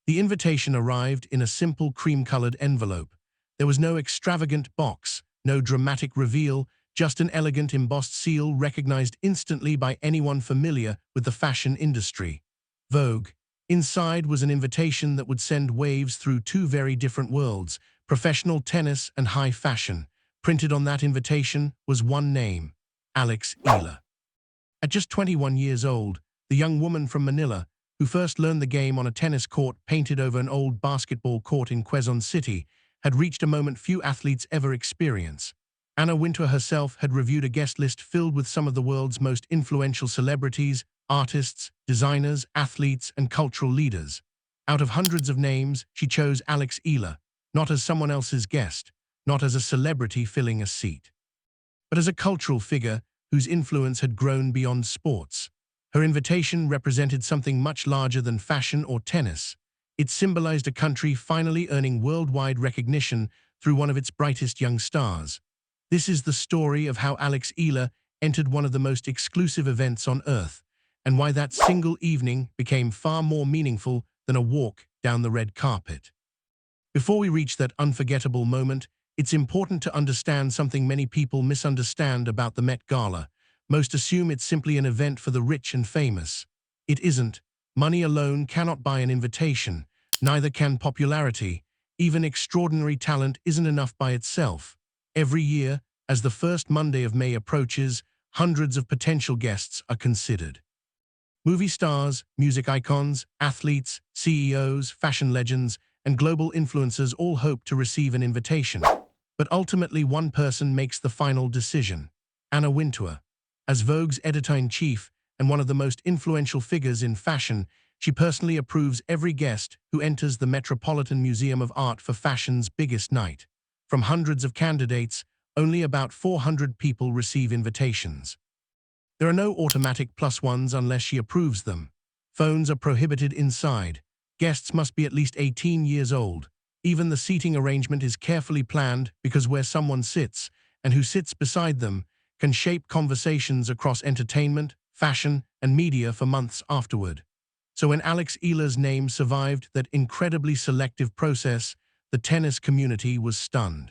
The invitation arrived in a simple cream-colored envelope. There was no extravagant box, no dramatic reveal, just an elegant embossed seal recognized instantly by anyone familiar with the fashion industry. Vogue. Inside was an invitation that would send waves through two very different worlds, professional tennis and high fashion. Printed on that invitation was one name: Alex Eala. At just 21 years old, the young woman from Manila, who first learned the game on a tennis court painted over an old basketball court in Quezon City, had reached a moment few athletes ever experience. Anna Wintour herself had reviewed a guest list filled with some of the world's most influential celebrities, artists, designers, athletes, and cultural leaders. Out of hundreds of names, she chose Alex Eala, not as someone else's guest, not as a celebrity filling a seat, but as a cultural figure whose influence had grown beyond sports. Her invitation represented something much larger than fashion or tennis. It symbolized a country finally earning worldwide recognition through one of its brightest young stars. This is the story of how Alex Eala entered one of the most exclusive events on Earth, and why that single evening became far more meaningful than a walk down the red carpet. Before we reach that unforgettable moment, it's important to understand something many people misunderstand about the Met Gala. Most assume it's simply an event for the rich and famous. It isn't. Money alone cannot buy an invitation. Neither can popularity. Even extraordinary talent isn't enough by itself. Every year, as the first Monday of May approaches, hundreds of potential guests are considered. Movie stars, music icons, athletes, CEOs, fashion legends, and global influencers all hope to receive an invitation. But ultimately, one person makes the final decision: Anna Wintour. As Vogue's editor-in-chief and one of the most influential figures in fashion, she personally approves every guest who enters the Metropolitan Museum of Art for fashion's biggest night. From hundreds of candidates, only about 400 people receive invitations. There are no automatic +1s unless she approves them. Phones are prohibited inside. Guests must be at least 18 years old. Even the seating arrangement is carefully planned because where someone sits, and who sits beside them, can shape conversations across entertainment, fashion, and media for months afterward. So when Alex Eala's name survived that incredibly selective process, the tennis community was stunned.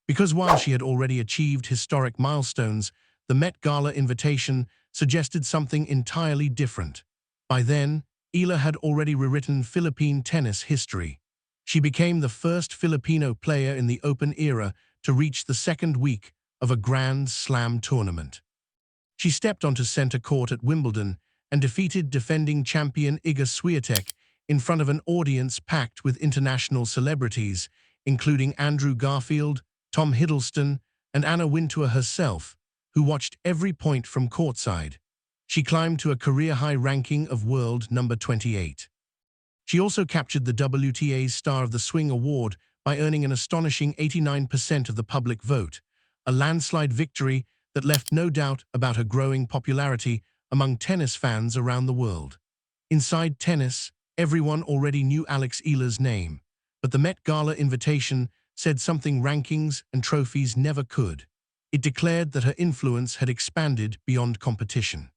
Because while she had already achieved historic milestones, the Met Gala invitation suggested something entirely different. By then, Eala had already rewritten Philippine tennis history. She became the first Filipino player in the Open era to reach the second week of a Grand Slam tournament. She stepped onto center court at Wimbledon and defeated defending champion Iga Swiatek in front of an audience packed with international celebrities, including Andrew Garfield, Tom Hiddleston, and Anna Wintour herself, who watched every point from courtside. She climbed to a career-high ranking of world number 28. She also captured the WTA's Star of the Swing award by earning an astonishing 89% of the public vote, a landslide victory that left no doubt about her growing popularity among tennis fans around the world. Inside tennis, everyone already knew Alex Eala's name, but the Met Gala invitation said something rankings and trophies never could. It declared that her influence had expanded beyond competition.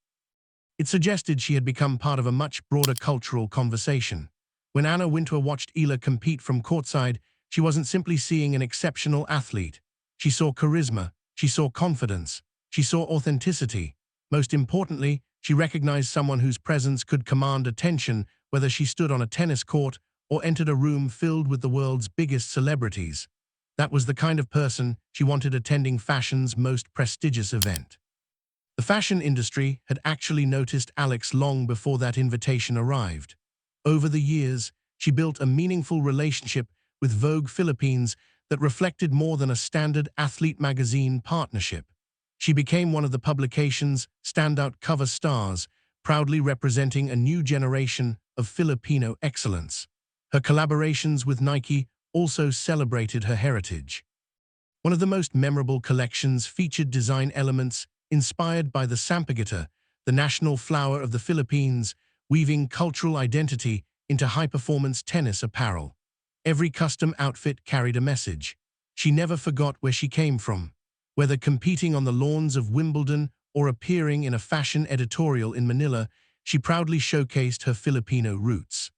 It suggested she had become part of a much broader cultural conversation. When Anna Wintour watched Eala compete from courtside, she wasn't simply seeing an exceptional athlete. She saw charisma, she saw confidence, she saw authenticity. Most importantly, she recognized someone whose presence could command attention whether she stood on a tennis court or entered a room filled with the world's biggest celebrities. That was the kind of person she wanted attending fashion's most prestigious event. The fashion industry had actually noticed Alex long before that invitation arrived. Over the years, she built a meaningful relationship with Vogue Philippines that reflected more than a standard athlete magazine partnership. She became one of the publication's standout cover stars, proudly representing a new generation of Filipino excellence. Her collaborations with Nike also celebrated her heritage. One of the most memorable collections featured design elements inspired by the sampaguita, the national flower of the Philippines, weaving cultural identity into high-performance tennis apparel. Every custom outfit carried a message. She never forgot where she came from. Whether competing on the lawns of Wimbledon or appearing in a fashion editorial in Manila, she proudly showcased her Filipino roots.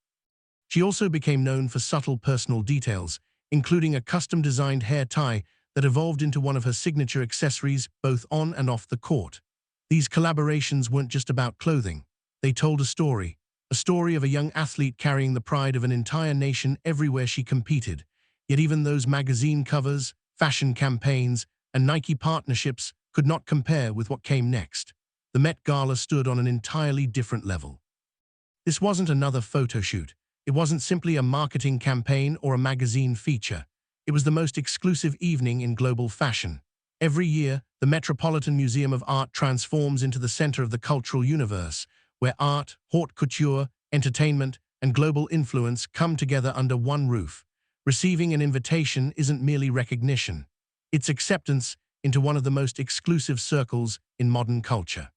She also became known for subtle personal details, including a custom-designed hair tie that evolved into one of her signature accessories both on and off the court. These collaborations weren't just about clothing. They told a story of a young athlete carrying the pride of an entire nation everywhere she competed. Yet even those magazine covers, fashion campaigns, and Nike partnerships could not compare with what came next. The Met Gala stood on an entirely different level. This wasn't another photo shoot. It wasn't simply a marketing campaign or a magazine feature. It was the most exclusive evening in global fashion. Every year, the Metropolitan Museum of Art transforms into the center of the cultural universe, where art, haute couture, entertainment, and global influence come together under one roof. Receiving an invitation isn't merely recognition. It's acceptance into one of the most exclusive circles in modern culture.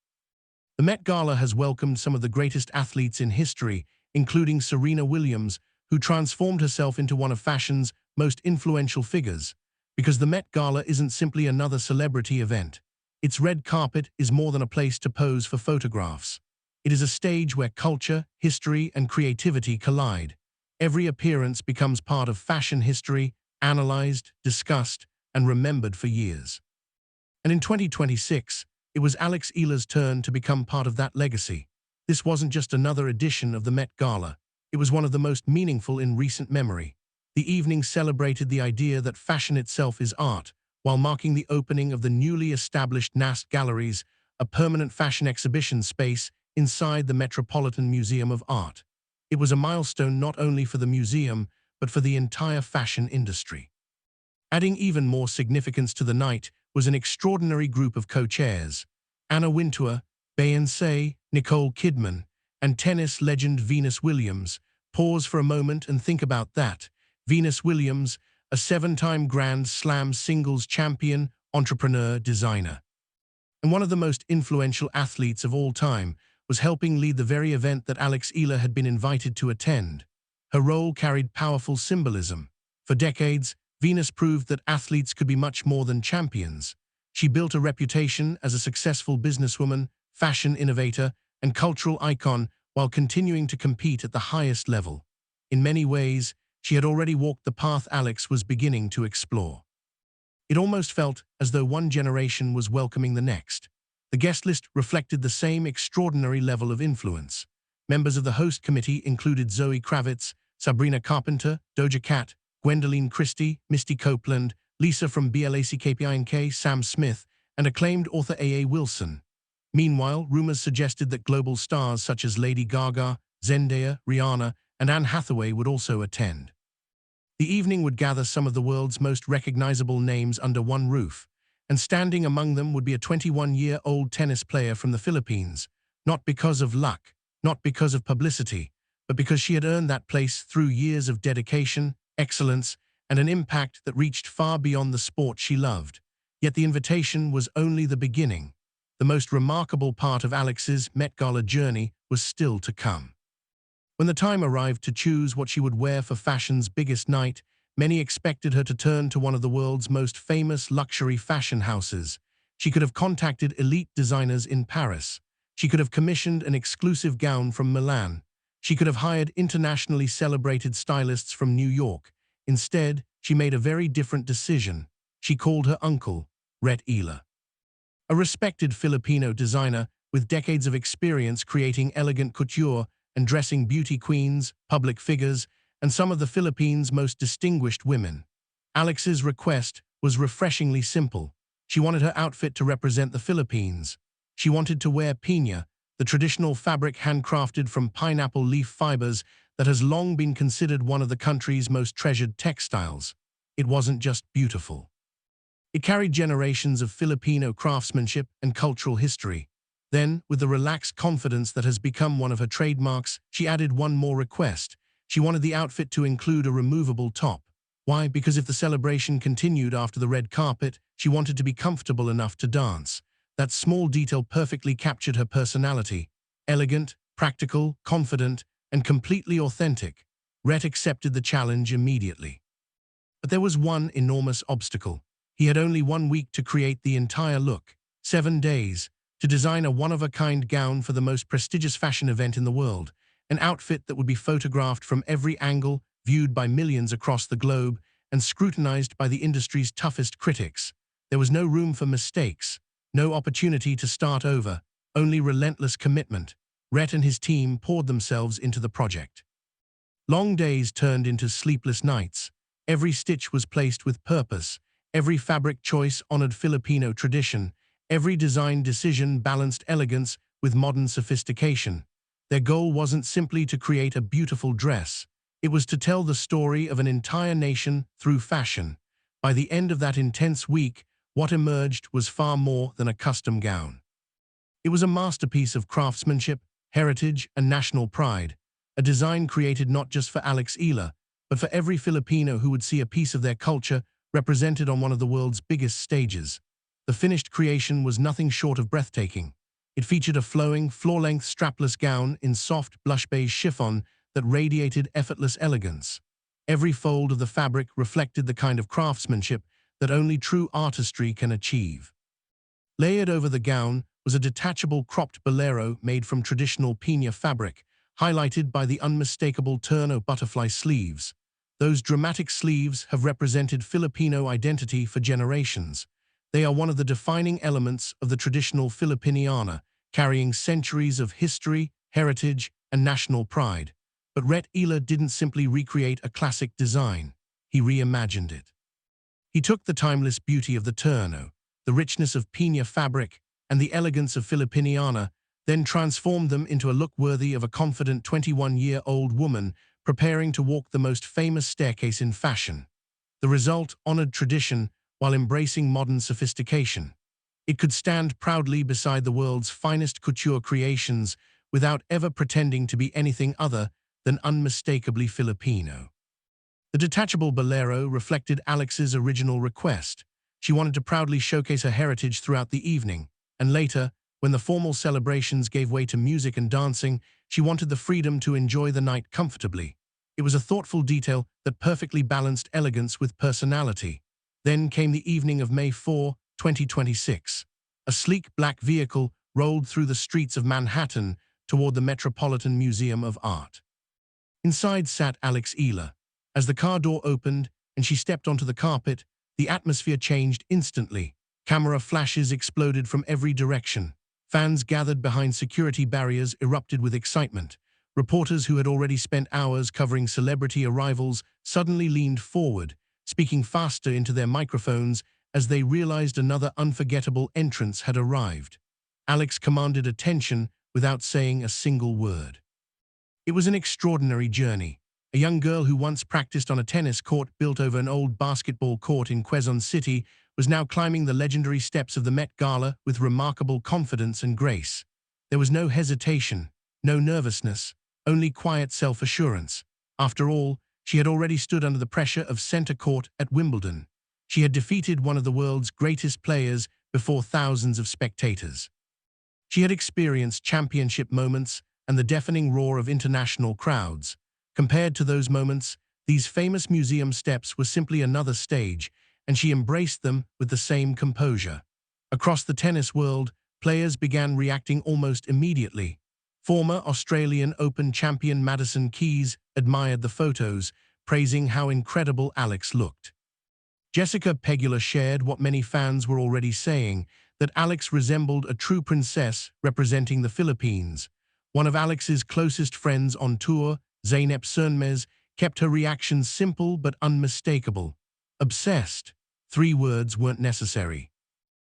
The Met Gala has welcomed some of the greatest athletes in history, including Serena Williams, who transformed herself into one of fashion's most influential figures. Because the Met Gala isn't simply another celebrity event. Its red carpet is more than a place to pose for photographs. It is a stage where culture, history, and creativity collide. Every appearance becomes part of fashion history, analyzed, discussed, and remembered for years. And in 2026, it was Eala's turn to become part of that legacy. This wasn't just another edition of the Met Gala. It was one of the most meaningful in recent memory. The evening celebrated the idea that fashion itself is art, while marking the opening of the newly established NAST Galleries, a permanent fashion exhibition space inside the Metropolitan Museum of Art. It was a milestone not only for the museum, but for the entire fashion industry. Adding even more significance to the night was an extraordinary group of co-chairs. Anna Wintour, Beyoncé, Nicole Kidman, and tennis legend Venus Williams. Pause for a moment and think about that. Venus Williams, a 7-time Grand Slam singles champion, entrepreneur, designer, and one of the most influential athletes of all time, was helping lead the very event that Eala had been invited to attend. Her role carried powerful symbolism. For decades, Venus proved that athletes could be much more than champions. She built a reputation as a successful businesswoman, fashion innovator, and cultural icon while continuing to compete at the highest level. In many ways, she had already walked the path Alex was beginning to explore. It almost felt as though one generation was welcoming the next. The guest list reflected the same extraordinary level of influence. Members of the host committee included Zoe Kravitz, Sabrina Carpenter, Doja Cat, Gwendoline Christie, Misty Copeland, Lisa from BLACKPINK, Sam Smith, and acclaimed author A.A. Wilson. Meanwhile, rumors suggested that global stars such as Lady Gaga, Zendaya, Rihanna, and Anne Hathaway would also attend. The evening would gather some of the world's most recognizable names under one roof, and standing among them would be a 21-year-old tennis player from the Philippines, not because of luck, not because of publicity, but because she had earned that place through years of dedication, excellence, and an impact that reached far beyond the sport she loved. Yet the invitation was only the beginning. The most remarkable part of Alex's Met Gala journey was still to come. When the time arrived to choose what she would wear for fashion's biggest night, many expected her to turn to one of the world's most famous luxury fashion houses. She could have contacted elite designers in Paris. She could have commissioned an exclusive gown from Milan. She could have hired internationally celebrated stylists from New York. Instead, she made a very different decision. She called her uncle, Eala, a respected Filipino designer with decades of experience creating elegant couture and dressing beauty queens, public figures, and some of the Philippines' most distinguished women. Alex's request was refreshingly simple. She wanted her outfit to represent the Philippines. She wanted to wear piña, the traditional fabric handcrafted from pineapple leaf fibers that has long been considered one of the country's most treasured textiles. It wasn't just beautiful. It carried generations of Filipino craftsmanship and cultural history. Then, with the relaxed confidence that has become one of her trademarks, she added one more request. She wanted the outfit to include a removable top. Why? Because if the celebration continued after the red carpet, she wanted to be comfortable enough to dance. That small detail perfectly captured her personality. Elegant, practical, confident, and completely authentic. Rhett accepted the challenge immediately. But there was one enormous obstacle. He had only 1 week to create the entire look. 7 days. To design a one-of-a-kind gown for the most prestigious fashion event in the world, an outfit that would be photographed from every angle, viewed by millions across the globe, and scrutinized by the industry's toughest critics. There was no room for mistakes, no opportunity to start over, only relentless commitment. Rhett and his team poured themselves into the project. Long days turned into sleepless nights. Every stitch was placed with purpose. Every fabric choice honored Filipino tradition. Every design decision balanced elegance with modern sophistication. Their goal wasn't simply to create a beautiful dress. It was to tell the story of an entire nation through fashion. By the end of that intense week, what emerged was far more than a custom gown. It was a masterpiece of craftsmanship, heritage, and national pride, a design created not just for Eala, but for every Filipino who would see a piece of their culture represented on one of the world's biggest stages. The finished creation was nothing short of breathtaking. It featured a flowing, floor-length strapless gown in soft, blush-beige chiffon that radiated effortless elegance. Every fold of the fabric reflected the kind of craftsmanship that only true artistry can achieve. Layered over the gown was a detachable cropped bolero made from traditional piña fabric, highlighted by the unmistakable turn-o butterfly sleeves. Those dramatic sleeves have represented Filipino identity for generations. They are one of the defining elements of the traditional Filipiniana, carrying centuries of history, heritage, and national pride. But Eala didn't simply recreate a classic design. He reimagined it. He took the timeless beauty of the turno, the richness of piña fabric, and the elegance of Filipiniana, then transformed them into a look worthy of a confident 21-year-old woman preparing to walk the most famous staircase in fashion. The result honored tradition while embracing modern sophistication. It could stand proudly beside the world's finest couture creations without ever pretending to be anything other than unmistakably Filipino. The detachable bolero reflected Alex's original request. She wanted to proudly showcase her heritage throughout the evening, and later, when the formal celebrations gave way to music and dancing, she wanted the freedom to enjoy the night comfortably. It was a thoughtful detail that perfectly balanced elegance with personality. Then came the evening of May 4, 2026. A sleek black vehicle rolled through the streets of Manhattan toward the Metropolitan Museum of Art. Inside sat Eala. As the car door opened and she stepped onto the carpet, the atmosphere changed instantly. Camera flashes exploded from every direction. Fans gathered behind security barriers erupted with excitement. Reporters who had already spent hours covering celebrity arrivals suddenly leaned forward, speaking faster into their microphones as they realized another unforgettable entrance had arrived. Alex commanded attention without saying a single word. It was an extraordinary journey. A young girl who once practiced on a tennis court built over an old basketball court in Quezon City was now climbing the legendary steps of the Met Gala with remarkable confidence and grace. There was no hesitation, no nervousness, only quiet self-assurance. After all, she had already stood under the pressure of center court at Wimbledon. She had defeated one of the world's greatest players before thousands of spectators. She had experienced championship moments and the deafening roar of international crowds. Compared to those moments, these famous museum steps were simply another stage, and she embraced them with the same composure. Across the tennis world, players began reacting almost immediately. Former Australian Open champion Madison Keys admired the photos, praising how incredible Alex looked. Jessica Pegula shared what many fans were already saying, that Alex resembled a true princess representing the Philippines. One of Alex's closest friends on tour, Zeynep Sernmez, kept her reactions simple but unmistakable. Obsessed. 3 words weren't necessary.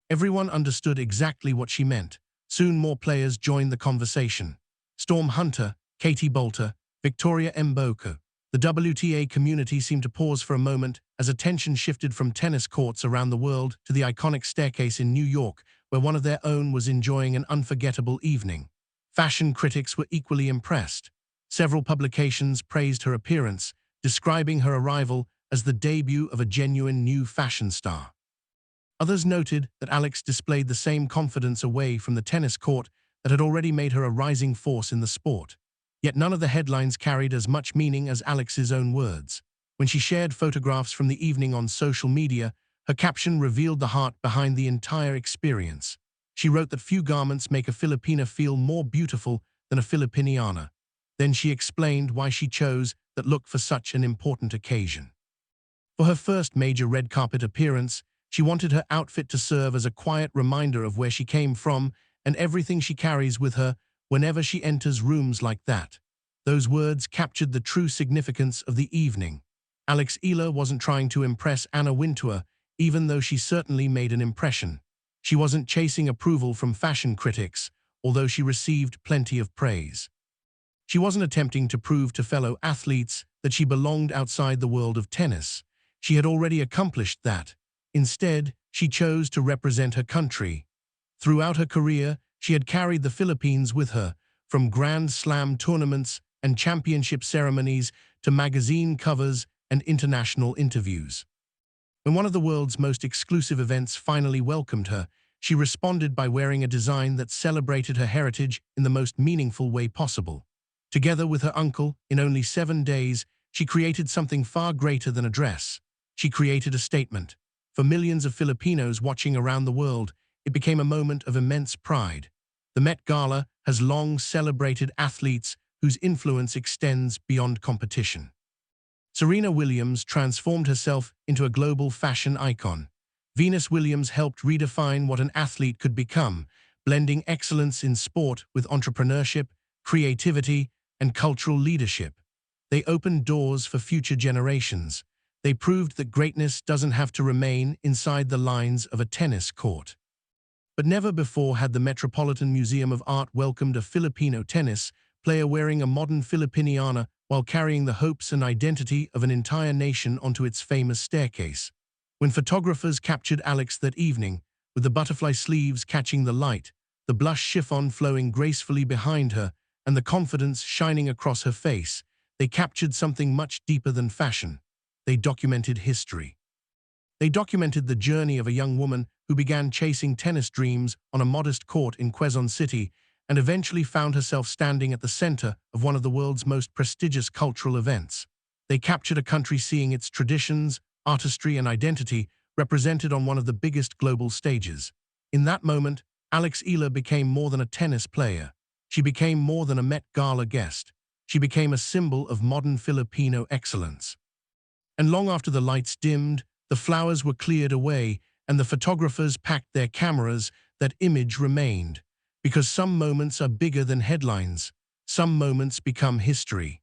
Everyone understood exactly what she meant. Soon more players joined the conversation. Storm Hunter, Katie Bolter, Victoria Mboko. The WTA community seemed to pause for a moment as attention shifted from tennis courts around the world to the iconic staircase in New York, where one of their own was enjoying an unforgettable evening. Fashion critics were equally impressed. Several publications praised her appearance, describing her arrival as the debut of a genuine new fashion star. Others noted that Alex displayed the same confidence away from the tennis court that had already made her a rising force in the sport. Yet none of the headlines carried as much meaning as Alex's own words. When she shared photographs from the evening on social media, her caption revealed the heart behind the entire experience. She wrote that few garments make a Filipina feel more beautiful than a Filipiniana. Then she explained why she chose that look for such an important occasion. For her first major red carpet appearance, she wanted her outfit to serve as a quiet reminder of where she came from and everything she carries with her whenever she enters rooms like that. Those words captured the true significance of the evening. Eala wasn't trying to impress Anna Wintour, even though she certainly made an impression. She wasn't chasing approval from fashion critics, although she received plenty of praise. She wasn't attempting to prove to fellow athletes that she belonged outside the world of tennis. She had already accomplished that. Instead, she chose to represent her country. Throughout her career, she had carried the Philippines with her, from Grand Slam tournaments and championship ceremonies to magazine covers and international interviews. When one of the world's most exclusive events finally welcomed her, she responded by wearing a design that celebrated her heritage in the most meaningful way possible. Together with her uncle, in only 7 days, she created something far greater than a dress. She created a statement. For millions of Filipinos watching around the world, it became a moment of immense pride. The Met Gala has long celebrated athletes whose influence extends beyond competition. Serena Williams transformed herself into a global fashion icon. Venus Williams helped redefine what an athlete could become, blending excellence in sport with entrepreneurship, creativity, and cultural leadership. They opened doors for future generations. They proved that greatness doesn't have to remain inside the lines of a tennis court. But never before had the Metropolitan Museum of Art welcomed a Filipino tennis player wearing a modern Filipiniana while carrying the hopes and identity of an entire nation onto its famous staircase. When photographers captured Alex that evening, with the butterfly sleeves catching the light, the blush chiffon flowing gracefully behind her, and the confidence shining across her face, they captured something much deeper than fashion. They documented history. They documented the journey of a young woman who began chasing tennis dreams on a modest court in Quezon City and eventually found herself standing at the center of one of the world's most prestigious cultural events. They captured a country seeing its traditions, artistry, and identity represented on one of the biggest global stages. In that moment, Eala became more than a tennis player. She became more than a Met Gala guest. She became a symbol of modern Filipino excellence. And long after the lights dimmed, the flowers were cleared away, and the photographers packed their cameras, that image remained. Because some moments are bigger than headlines. Some moments become history.